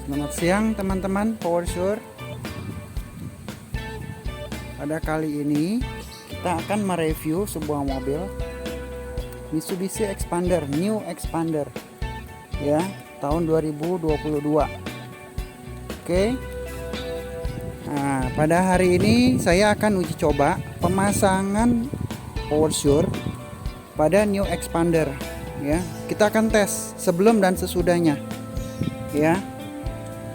Selamat siang teman-teman PowerSure. Pada kali ini kita akan mereview sebuah mobil Mitsubishi Expander, New Expander ya, tahun 2022. Oke. Nah, pada hari ini saya akan uji coba pemasangan PowerSure pada New Expander ya. Kita akan tes sebelum dan sesudahnya ya.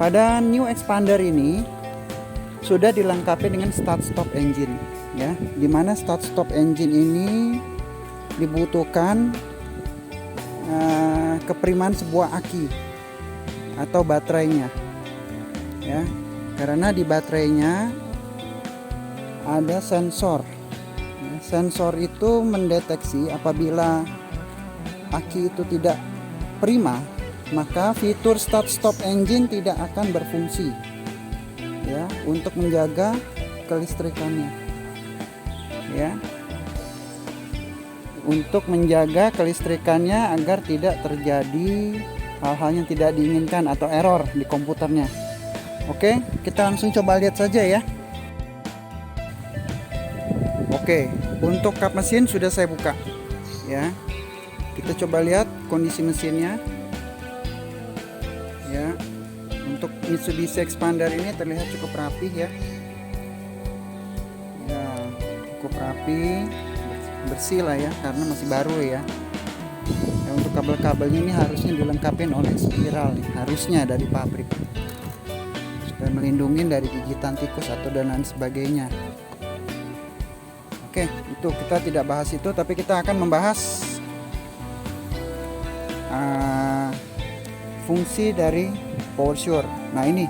Pada New Expander ini sudah dilengkapi dengan start stop engine ya, dimana start stop engine ini dibutuhkan kepriman sebuah aki atau baterainya ya, karena di baterainya ada sensor ya. Sensor itu mendeteksi apabila aki itu tidak prima, maka fitur start stop engine tidak akan berfungsi ya, untuk menjaga kelistrikannya ya, untuk menjaga kelistrikannya agar tidak terjadi hal-hal yang tidak diinginkan atau error di komputernya. Oke, kita langsung coba lihat saja ya. Oke, untuk kap mesin sudah saya buka ya. Kita coba lihat kondisi mesinnya ya. Untuk Mitsubishi Expander ini terlihat cukup rapi ya. Ya, cukup rapi, bersih lah ya, karena masih baru ya. Ya, untuk kabel-kabelnya ini harusnya dilengkapi oleh spiral nih, harusnya dari pabrik, supaya melindungi dari gigitan tikus atau dan lain sebagainya. Oke, itu kita tidak bahas itu, tapi kita akan membahas fungsi dari PowerSure. Nah, ini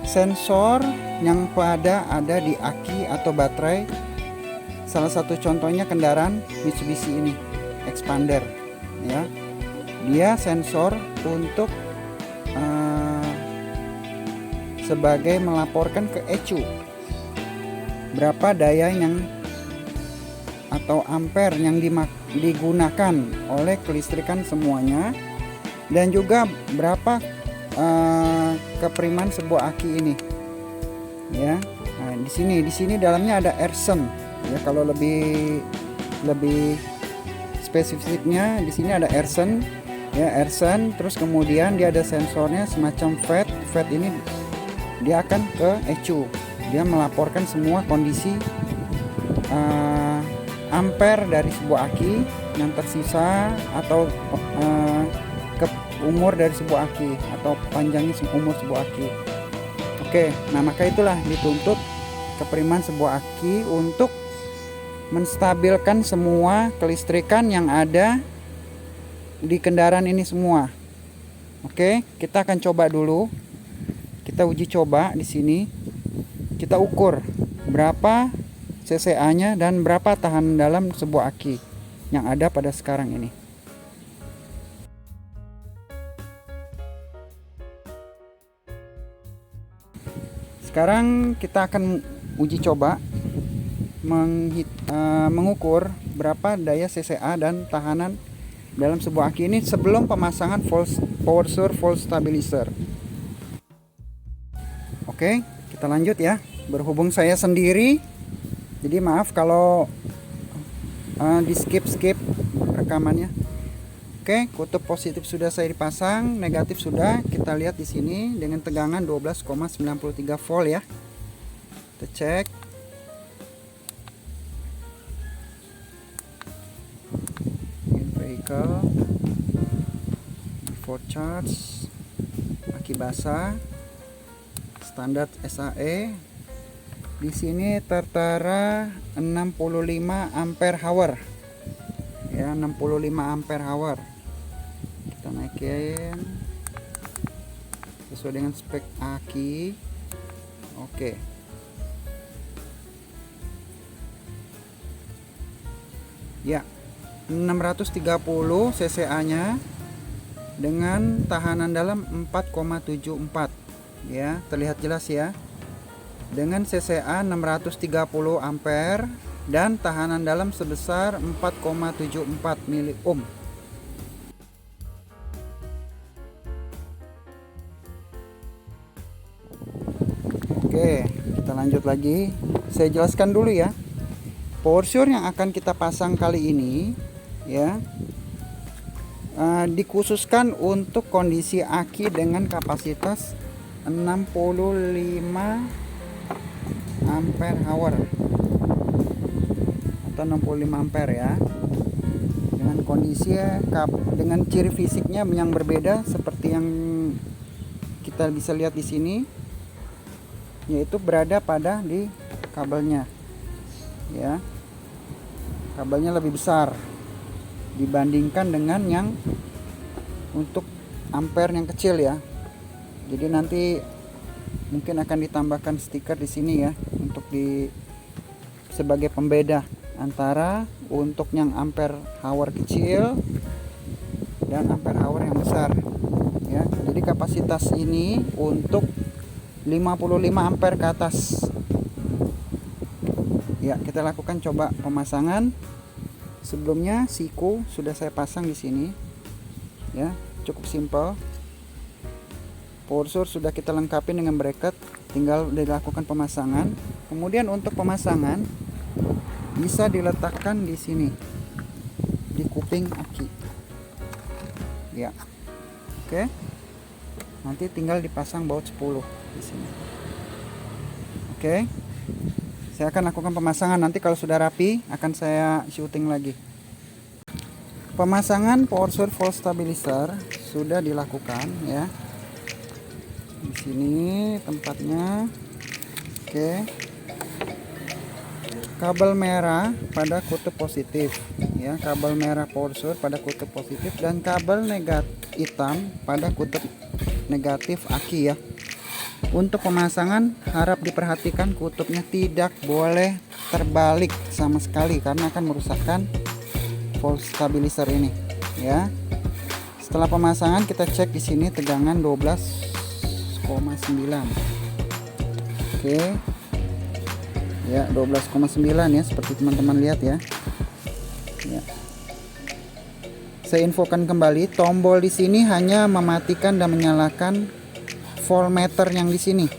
sensor yang ada di aki atau baterai. Salah satu contohnya kendaraan Mitsubishi ini Expander ya. Dia sensor untuk sebagai melaporkan ke ECU berapa daya yang atau ampere yang digunakan oleh kelistrikan semuanya, dan juga berapa kepriman sebuah aki ini ya. Nah, di sini dalamnya ada Airsen ya, kalau lebih spesifiknya di sini ada Airsen ya, Airsen. Terus kemudian dia ada sensornya semacam FET ini dia akan ke ECU, dia melaporkan semua kondisi ampere dari sebuah aki yang tersisa atau umur dari sebuah aki atau panjangnya umur sebuah aki. Oke, nah maka itulah dituntut kepriman sebuah aki untuk menstabilkan semua kelistrikan yang ada di kendaraan ini semua. Oke, kita akan coba dulu. Kita uji coba di sini. Kita ukur berapa CCA-nya dan berapa tahanan dalam sebuah aki yang ada pada sekarang ini. Sekarang kita akan uji coba mengukur berapa daya CCA dan tahanan dalam sebuah aki ini sebelum pemasangan PowerSure Volt Stabilizer. Oke, kita lanjut ya. Berhubung saya sendiri, jadi maaf kalau di skip rekamannya. Oke, kutub positif sudah saya dipasang, negatif sudah. Kita lihat di sini dengan tegangan 12,93 volt ya. Kita cek. In vehicle, before charge, aki basah, standar SAE. Di sini tertera 65 ampere hour ya, 65 ampere hour. Kita naikin sesuai dengan spek aki. Oke. Ya, 630 cca nya dengan tahanan dalam 4,74 ya, terlihat jelas ya, dengan CCA 630 ampere dan tahanan dalam sebesar 4,74 mili-ohm. lanjut lagi. Saya jelaskan dulu ya. Power Sure yang akan kita pasang kali ini ya, dikhususkan untuk kondisi aki dengan kapasitas 65 ampere hour atau 65 ampere ya, dengan kondisi dengan ciri fisiknya yang berbeda seperti yang kita bisa lihat di sini, yaitu berada pada di kabelnya ya. Kabelnya lebih besar dibandingkan dengan yang untuk ampere yang kecil ya. Jadi nanti mungkin akan ditambahkan stiker di sini ya, untuk sebagai pembeda antara untuk yang ampere hour kecil dan ampere hour yang besar ya. Jadi kapasitas ini untuk 55 ampere ke atas ya. Kita lakukan coba pemasangan. Sebelumnya siku sudah saya pasang di sini ya, cukup simpel. Power Source sudah kita lengkapi dengan bracket, tinggal dilakukan pemasangan. Kemudian untuk pemasangan bisa diletakkan di sini di kuping aki ya. Oke, nanti tinggal dipasang baut 10 di sini. Oke, saya akan lakukan pemasangan. Nanti kalau sudah rapi akan saya syuting lagi. Pemasangan Power Source Volt Stabilizer sudah dilakukan ya. Di sini tempatnya. Oke, kabel merah pada kutub positif ya, kabel merah Power Source pada kutub positif, dan kabel hitam pada kutub negatif aki ya. Untuk pemasangan harap diperhatikan kutubnya tidak boleh terbalik sama sekali karena akan merusakkan volt stabilizer ini ya. Setelah pemasangan kita cek di sini tegangan 12,9. Oke ya, 12,9 ya, seperti teman-teman lihat ya. Saya infokan kembali, tombol di sini hanya mematikan dan menyalakan voltmeter yang di sini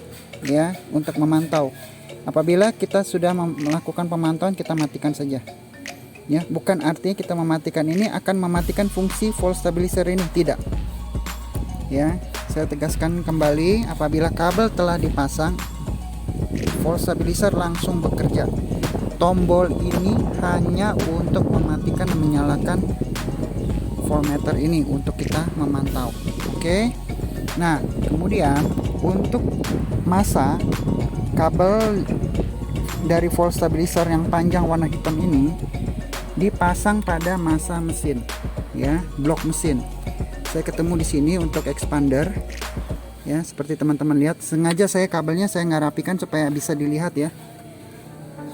ya, untuk memantau. Apabila kita sudah melakukan pemantauan, kita matikan saja ya. Bukan artinya kita mematikan ini akan mematikan fungsi volt stabilizer ini, tidak ya. Saya tegaskan kembali, apabila kabel telah dipasang, volt stabilizer langsung bekerja. Tombol ini hanya untuk mematikan dan menyalakan voltmeter ini untuk kita memantau. Oke. Nah, kemudian untuk masa kabel dari volt stabilizer yang panjang warna hitam ini dipasang pada masa mesin ya, blok mesin. Saya ketemu di sini untuk expander ya, seperti teman-teman lihat. Sengaja saya kabelnya saya nggak rapikan supaya bisa dilihat ya,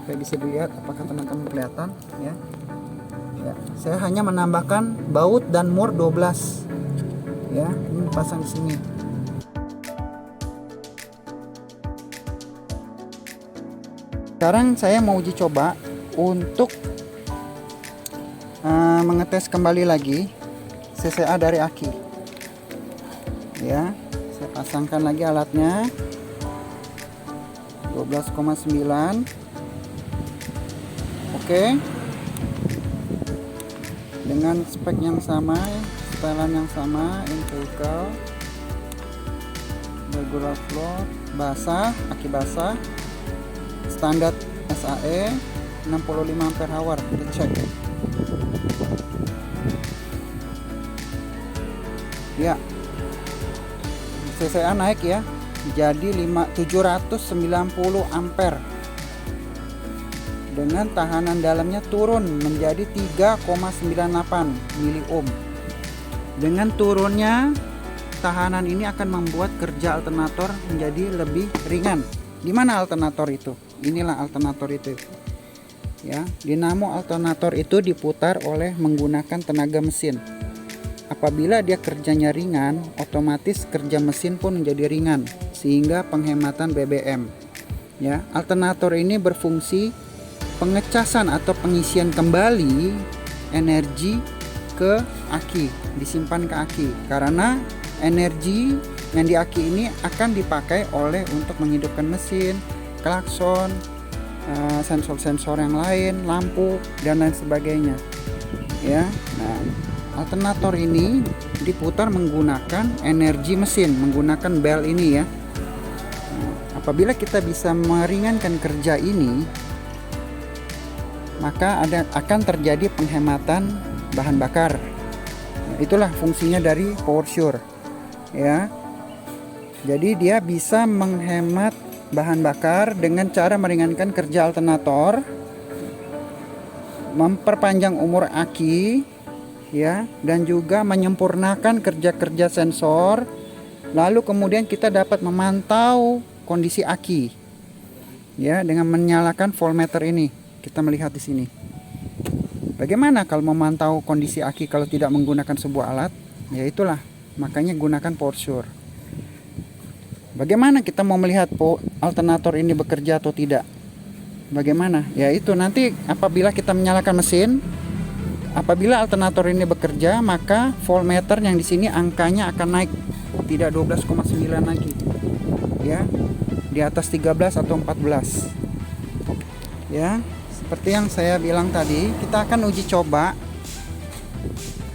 supaya bisa dilihat apakah teman-teman kelihatan ya. Saya hanya menambahkan baut dan mur 12 ya, ini dipasang di sini. Sekarang saya mau uji coba untuk mengetes kembali lagi CCA dari aki ya. Saya pasangkan lagi alatnya 12,9. Oke, dengan spek yang sama, setelan yang sama, umbilical, regular flow, basah, aki basah, standar SAE 65 ampere hour. Kita cek ya, CCA naik ya, jadi 790 ampere, dengan tahanan dalamnya turun menjadi 3,98 mili ohm. Dengan turunnya tahanan ini akan membuat kerja alternator menjadi lebih ringan. Di mana alternator itu? Inilah alternator itu ya. Dinamo alternator itu diputar oleh menggunakan tenaga mesin. Apabila dia kerjanya ringan, otomatis kerja mesin pun menjadi ringan, sehingga penghematan BBM ya. Alternator ini berfungsi pengecasan atau pengisian kembali energi ke aki, disimpan ke aki, karena energi yang di aki ini akan dipakai untuk menghidupkan mesin, klakson, sensor-sensor yang lain, lampu dan lain sebagainya. Ya, nah alternator ini diputar menggunakan energi mesin, menggunakan bel ini ya. Nah, apabila kita bisa meringankan kerja ini, maka akan terjadi penghematan bahan bakar. Nah, itulah fungsinya dari PowerSure ya. Jadi dia bisa menghemat bahan bakar dengan cara meringankan kerja alternator, memperpanjang umur aki ya, dan juga menyempurnakan kerja-kerja sensor. Lalu kemudian kita dapat memantau kondisi aki ya dengan menyalakan voltmeter ini. Kita melihat di sini. Bagaimana kalau memantau kondisi aki kalau tidak menggunakan sebuah alat? Ya itulah, makanya gunakan PowerSure. Bagaimana kita mau melihat alternator ini bekerja atau tidak? Bagaimana? Ya itu nanti apabila kita menyalakan mesin, apabila alternator ini bekerja, maka voltmeter yang di sini angkanya akan naik, tidak 12,9 lagi. Ya, di atas 13 atau 14. Ya, seperti yang saya bilang tadi, kita akan uji coba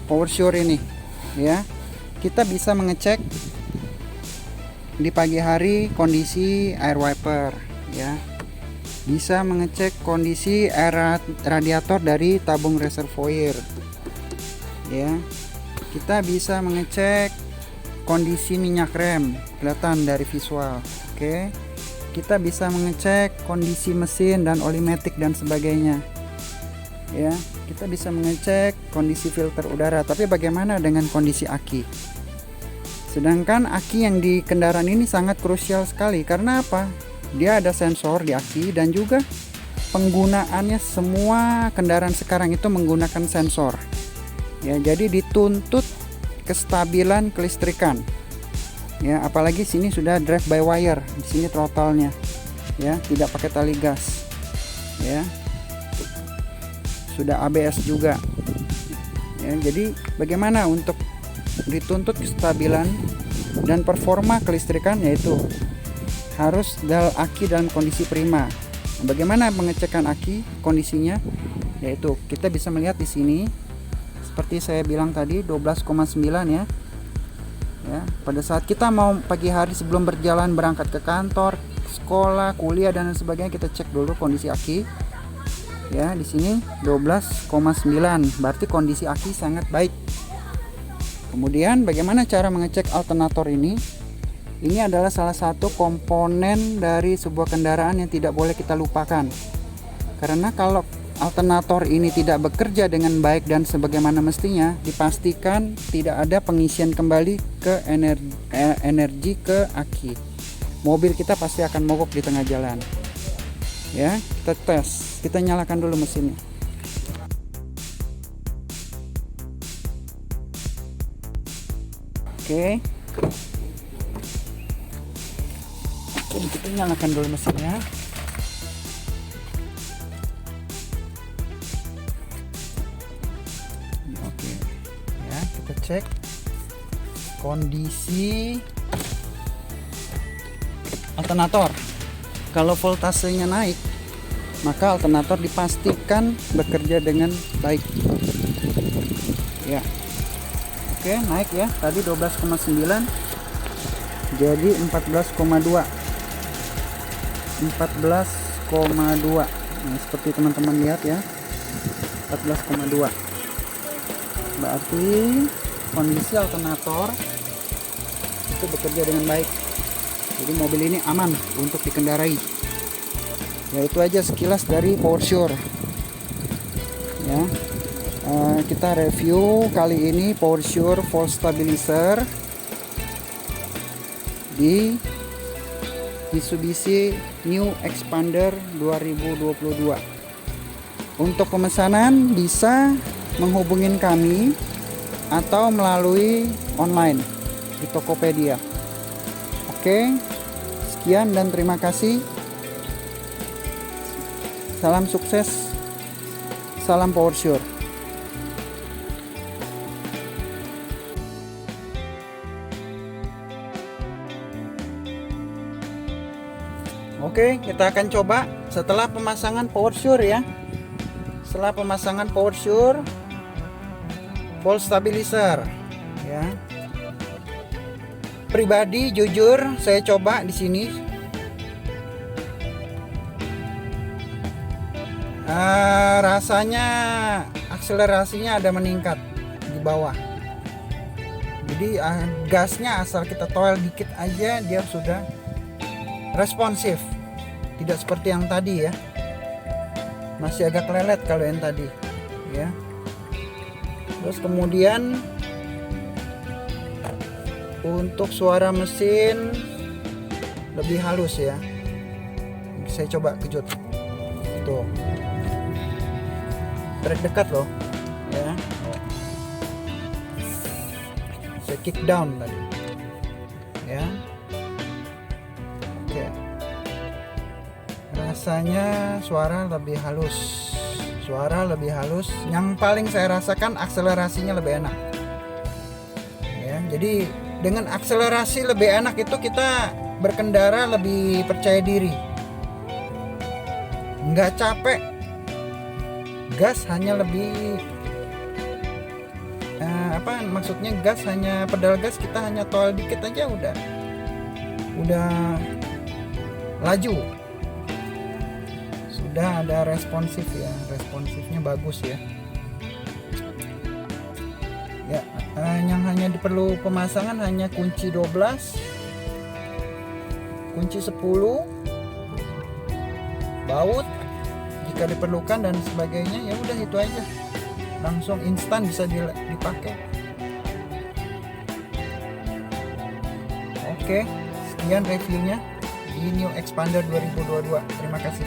PowerSure ini. Ya, kita bisa mengecek di pagi hari kondisi air wiper ya, bisa mengecek kondisi air radiator dari tabung reservoir ya, kita bisa mengecek kondisi minyak rem, kelihatan dari visual. Oke, kita bisa mengecek kondisi mesin dan oli matic dan sebagainya ya, kita bisa mengecek kondisi filter udara. Tapi bagaimana dengan kondisi aki? Sedangkan aki yang di kendaraan ini sangat krusial sekali. Karena apa? Dia ada sensor di aki dan juga penggunaannya, semua kendaraan sekarang itu menggunakan sensor. Ya, jadi dituntut kestabilan kelistrikan. Ya, apalagi sini sudah drive by wire, di sini throttle-nya. Ya, tidak pakai tali gas. Ya. Sudah ABS juga. Ya, jadi bagaimana untuk dituntut kestabilan dan performa kelistrikan, yaitu harus aki dalam kondisi prima. Bagaimana pengecekan aki kondisinya? Yaitu kita bisa melihat di sini seperti saya bilang tadi 12,9 ya. Ya, pada saat kita mau pagi hari sebelum berjalan berangkat ke kantor, sekolah, kuliah dan sebagainya, kita cek dulu kondisi aki. Ya, di sini 12,9, berarti kondisi aki sangat baik. Kemudian bagaimana cara mengecek alternator ini? Ini adalah salah satu komponen dari sebuah kendaraan yang tidak boleh kita lupakan. Karena kalau alternator ini tidak bekerja dengan baik dan sebagaimana mestinya, dipastikan tidak ada pengisian kembali ke energi ke aki. Mobil kita pasti akan mogok di tengah jalan. Ya, kita tes. Kita nyalakan dulu mesinnya. Oke, kita nyalakan dulu mesinnya. Oke, ya kita cek kondisi alternator. Kalau voltasenya naik, maka alternator dipastikan bekerja dengan baik. Ya. Oke, naik ya. Tadi 12,9 jadi 14,2. 14,2. Nah, seperti teman-teman lihat ya. 14,2. Berarti kondisi alternator itu bekerja dengan baik. Jadi mobil ini aman untuk dikendarai. Ya, itu aja sekilas dari PowerSure. Ya. Kita review kali ini PowerSure Volt Stabilizer di Mitsubishi New Expander 2022. Untuk pemesanan bisa menghubungi kami atau melalui online di Tokopedia. Oke, sekian dan terima kasih. Salam sukses, salam PowerSure. Oke, kita akan coba setelah pemasangan power shure ya. Setelah pemasangan power shure, volt stabilizer ya. Pribadi jujur saya coba di sini. Rasanya akselerasinya ada meningkat di bawah. Jadi gasnya asal kita toel dikit aja dia sudah responsif. Tidak seperti yang tadi ya. Masih agak lelet kalau yang tadi ya. Terus kemudian untuk suara mesin lebih halus ya. Saya coba kejut. Tuh. Trek dekat loh ya. Saya kick down tadi ya. Oke, rasanya suara lebih halus, yang paling saya rasakan akselerasinya lebih enak ya. Jadi dengan akselerasi lebih enak itu kita berkendara lebih percaya diri, nggak capek. Gas hanya lebih maksudnya gas hanya pedal gas kita hanya toel dikit aja udah laju, sudah ada responsif ya, responsifnya bagus ya. Ya, yang hanya diperlu pemasangan hanya kunci 12, kunci 10, baut jika diperlukan dan sebagainya. Ya udah itu aja, langsung instan bisa dipakai. Oke, sekian reviewnya di New Expander 2022. Terima kasih.